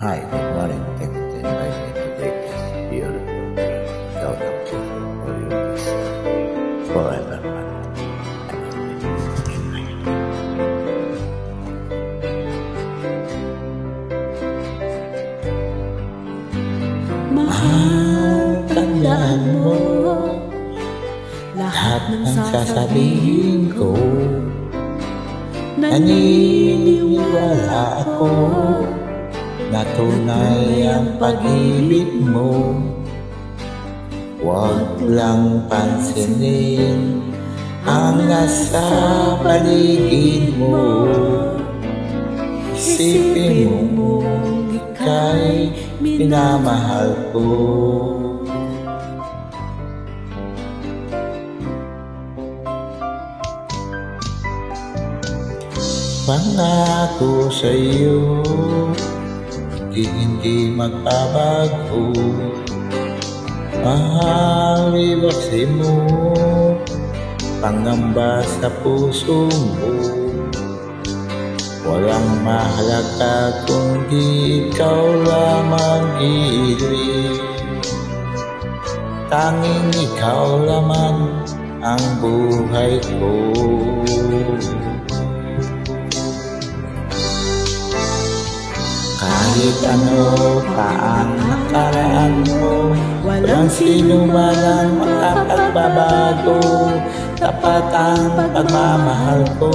Hi, good morning. Thank you for inviting me to take this beautiful day. God bless you for your peace forever. Mahal, tandaan mo lahat ng sasabihin ko. Naniniwala ako na tunay ang pag-ibig mo. Huwag lang pansinin ang nasa paligid mo. Isipin mo ika'y minamahal ko. Pangako sa'yo, hindi magbabago. Mahal, iwasin mo pangamba sa puso mo. Walang mahalaga kundi ikaw lamang gilig. Tanging ikaw lamang ang buhay ko. Kahit ano pa ang nakaraan mo, walang sino man ang makapagbabago. Tapat ang pagmamahal ko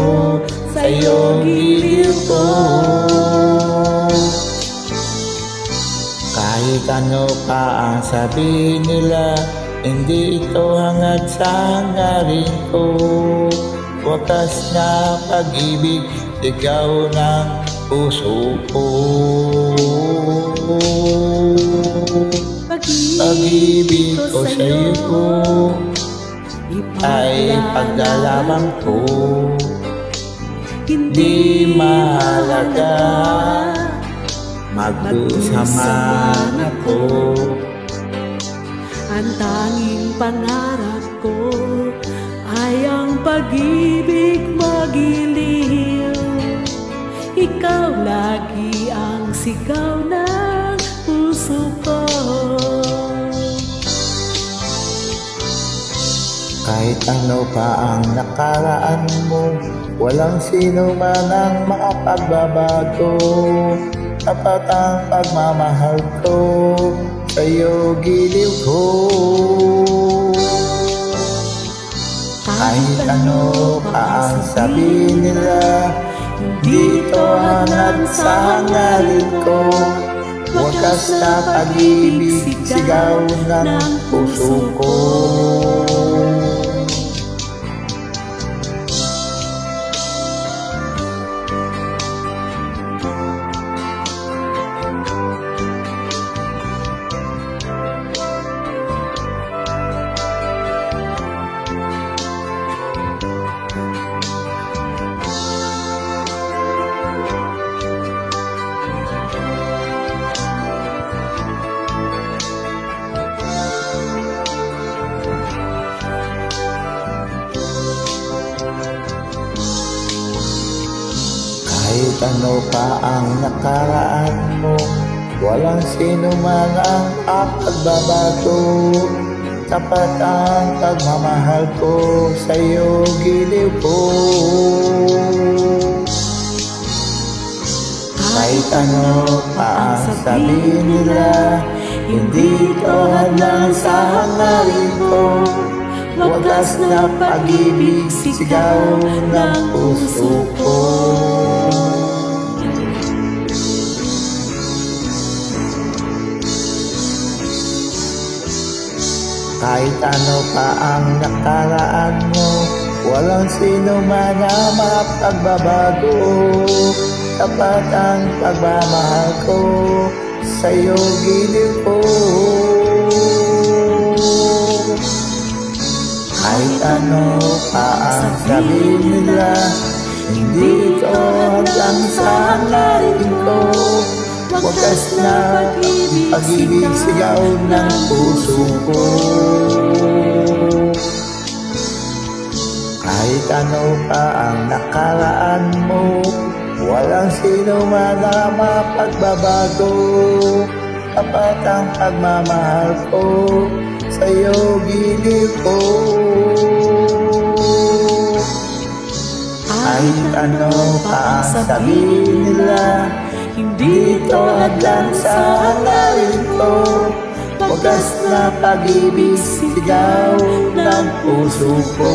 sa'yo, giliw ko. Kahit ano pa ang sabihin nila, hindi ito hangad sa hangarin ko. Wakas na pag-ibig, sigaw ng puso ko. Pag-ibig ko sa'yo ay paglalaban ko. Hindi mahalaga magdusaman ako. Ang tanging pangarap ko ay ang pag-ibig magiliw. Ikaw lagi ang sigaw ng puso ko. Kahit ano pa ang nakaraan mo, walang sino man ang makapagbabago. Tapat ang pagmamahal ko sa'yo, giliw ko. Kahit ano pa ang sabihin nila, dito hanad sa hangarin ko. Wakas na pag-ibig, sigaw ng puso ko. Kahit ano pa ang nakaraan mo, walang sino man ang makapagbabago. Tapat ang pagmamahal ko sa'yo, giliw ko. Kahit ano pa ang sabihin nila, hindi ito hadlang sa hangarin ko. Wagas na pag-ibig, sigaw ng puso ko. Kahit ano pa ang nakaraan mo, walang sino man ang makapagbabago. Tapat ang pagmamahal ko sa'yo, giliw ko. Kahit ano pa ang sabihin nila, hindi ito hanggang sa hangarin ko. Wakas na pag-ibig, sigaw ng puso ko. Kahit ano pa ang nakaraan mo, Walang sino man na mapagbabago. Tapat ang pagmamahal ko, sa'yo giliw ko. Kahit ano pa ang sabihin nila, hindi ito hadlang sa hangarin ko. Wagas na pag-ibig, sigaw ng puso ko.